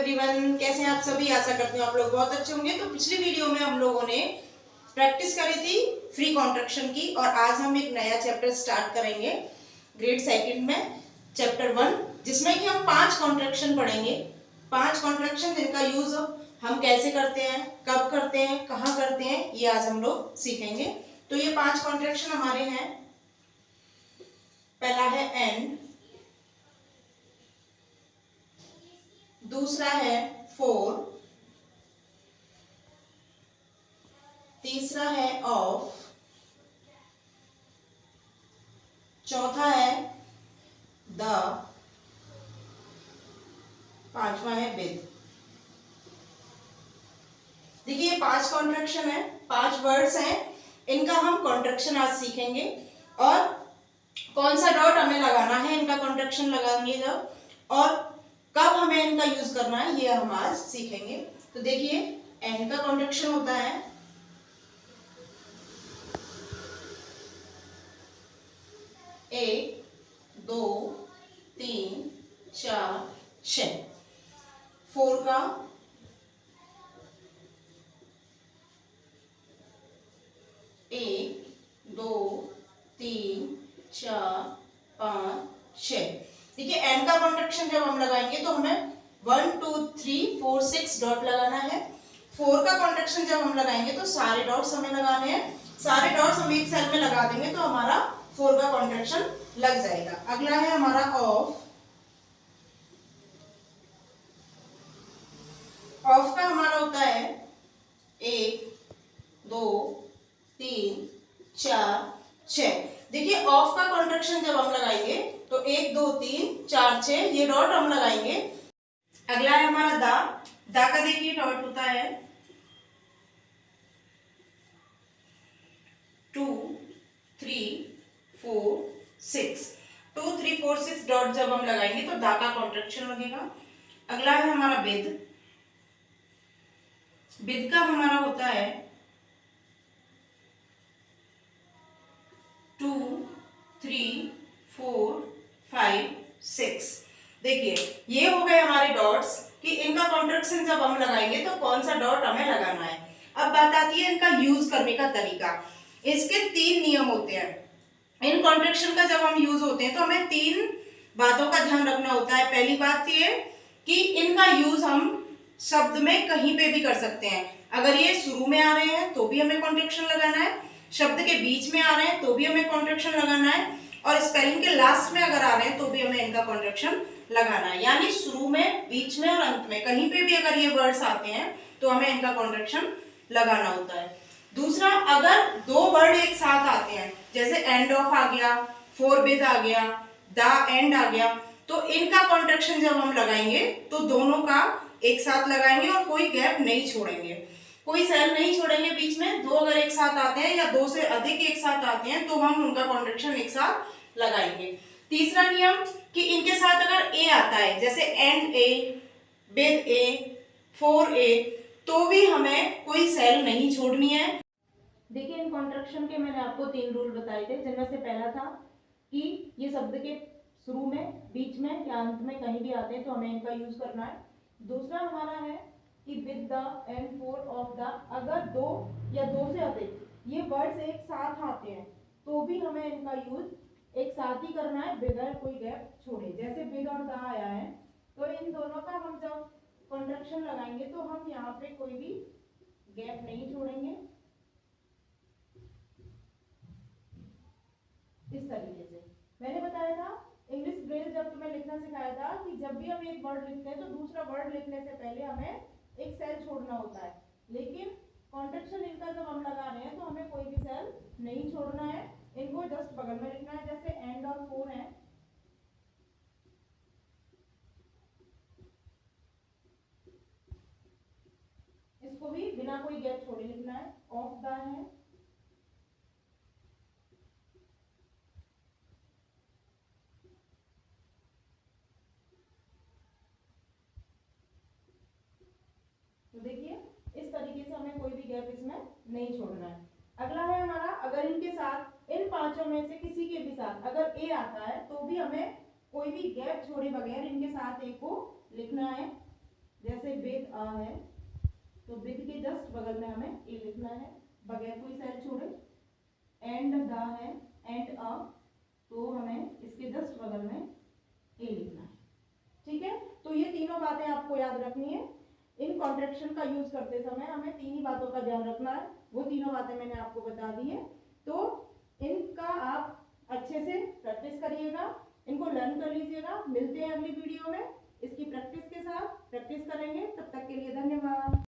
Everyone, कैसे हैं आप सभी। आशा करती हूँ आप लोग बहुत अच्छे होंगे। तो पिछली वीडियो में हम लोगों ने प्रैक्टिस करी थी फ्री कॉन्ट्रैक्शन की, और आज हम एक नया चैप्टर स्टार्ट करेंगे ग्रेड सेकंड में, चैप्टर 1, जिसमें कि हम 5 कॉन्ट्रैक्शन पढ़ेंगे। 5 कॉन्ट्रैक्शन जिनका यूज हम कैसे करते हैं, कब करते हैं, कहाँ करते हैं, ये आज हम लोग सीखेंगे। तो ये 5 कॉन्ट्रैक्शन हमारे हैं। पहला है एंड, दूसरा है फॉर, तीसरा है ऑफ, चौथा है द, पांचवा है विद। देखिए ये 5 कॉन्ट्रैक्शन है, 5 वर्ड्स हैं, इनका हम कॉन्ट्रैक्शन आज सीखेंगे और कौन सा डॉट हमें लगाना है इनका कॉन्ट्रैक्शन लगाएंगे जब, और कब हमें इनका यूज करना है, ये हम आज सीखेंगे। तो देखिए एंड का कॉन्ट्रैक्शन होता है 1 2 3 4 6। 4 का 1 2 3 4 5 6। देखिए एंड का कॉन्ट्रैक्शन जब हम लगाएंगे तो हमें 1 2 3 4 6 डॉट लगाना है। 4 का कॉन्ट्रैक्शन जब हम लगाएंगे तो सारे डॉट्स हमें लगाने हैं। सारे डॉट्स हम एक सेल में लगा देंगे तो हमारा 4 का कॉन्ट्रैक्शन लग जाएगा। अगला है हमारा ऑफ। ऑफ का हमारा होता है 1 2 3 4 6। देखिए ऑफ का कॉन्ट्रैक्शन जब हम लगाएंगे तो 1 2 3 4 6 ये डॉट हम लगाएंगे। अगला है हमारा दा का देखिए डॉट होता है 2 3 4 6। 2 3 4 6 डॉट जब हम लगाएंगे तो दा का कॉन्ट्रैक्शन लगेगा। अगला है हमारा विद। विद का हमारा होता है 2 3 4 5 6। देखिए ये हो गए हमारे डॉट्स कि इनका कॉन्ट्रैक्शन जब हम लगाएंगे तो कौन सा डॉट हमें लगाना है। अब बात आती है इनका यूज करने का तरीका। इसके 3 नियम होते हैं। इन कॉन्ट्रैक्शन का जब हम यूज होते हैं तो हमें 3 बातों का ध्यान रखना होता है। पहली बात ये कि इनका यूज हम शब्द में कहीं पे भी कर सकते हैं। अगर ये शुरू में आ रहे हैं तो भी हमें कॉन्ट्रैक्शन लगाना है, शब्द के बीच में आ रहे हैं तो भी हमें कॉन्ट्रैक्शन लगाना है, और स्पेलिंग के लास्ट में अगर आ रहे हैं तो भी हमें इनका कॉन्ट्रैक्शन लगाना है। यानी शुरू में, बीच में और अंत में कहीं पे भी अगर ये वर्ड्स आते हैं तो हमें इनका कॉन्ट्रैक्शन लगाना होता है। दूसरा, अगर 2 वर्ड एक साथ आते हैं, जैसे एंड ऑफ आ गया, फॉर विद आ गया, द एंड आ गया, तो इनका कॉन्ट्रैक्शन जब हम लगाएंगे तो दोनों का एक साथ लगाएंगे और कोई गैप नहीं छोड़ेंगे, कोई सेल नहीं छोड़ेंगे बीच में। 2 अगर एक साथ आते हैं या 2 से अधिक एक साथ आते हैं तो हम उनका कॉन्ट्रैक्शन एक साथ लगाएंगे। तीसरा नियम कि इनके साथ अगर ए आता है, जैसे and A, with A, for a, तो भी हमें कोई सेल नहीं छोड़नी है। देखिए इन कॉन्ट्रैक्शन के मैंने आपको 3 रूल बताए थे, जिनमें से पहला था कि ये शब्द के शुरू में, बीच में या अंत में कहीं भी आते हैं तो हमें इनका यूज करना है। दूसरा हमारा है कि with the end for of the, अगर 2 या 2 से अधिक ये वर्ड्स एक साथ आते हैं तो भी हमें इनका यूज एक साथ ही करना है बगैर कोई गैप छोड़े। जैसे विद और द आया है तो इन दोनों का हम जब कॉन्ट्रैक्शन लगाएंगे तो हम यहाँ पे कोई भी गैप नहीं छोड़ेंगे, इस तरीके से। मैंने बताया था इंग्लिश ब्रेल जब तुम्हें लिखना सिखाया था कि जब भी हम एक वर्ड लिखते हैं तो दूसरा वर्ड लिखने से पहले हमें एक सेल छोड़ना होता है, लेकिन कॉन्ट्रैक्शन इनका जब हम लगा रहे हैं तो हमें कोई भी सेल नहीं छोड़ना है, इनको जस्ट बगल में लिखना है। जैसे एंड और फॉर है, इसको भी बिना कोई गैप छोड़े लिखना है। ऑफ द है, तो देखिए इस तरीके से हमें कोई भी गैप इसमें नहीं छोड़ना है। अगला है हमारा, अगर इनके साथ, इन 5 में से किसी के भी साथ अगर ए आता है तो भी हमें कोई भी गैप छोड़े बगैर इनके साथ ए को लिखना है। जैसे विद अ है तो विद के जस्ट बगल में हमें ए लिखना है बगैर कोई सेल छोड़े। एंड द है एंड अ तो हमें इसके जस्ट बगल में ए लिखना है। ठीक है, तो ये तीनों बातें आपको याद रखनी है। इन कॉन्ट्रैक्शन का यूज करते समय हमें तीन ही बातों का ध्यान रखना है, वो तीनों बातें मैंने आपको बता दी है। तो इनका आप अच्छे से प्रैक्टिस करिएगा, इनको लर्न कर लीजिएगा। मिलते हैं अगली वीडियो में इसकी प्रैक्टिस के साथ, प्रैक्टिस करेंगे। तब तक के लिए धन्यवाद।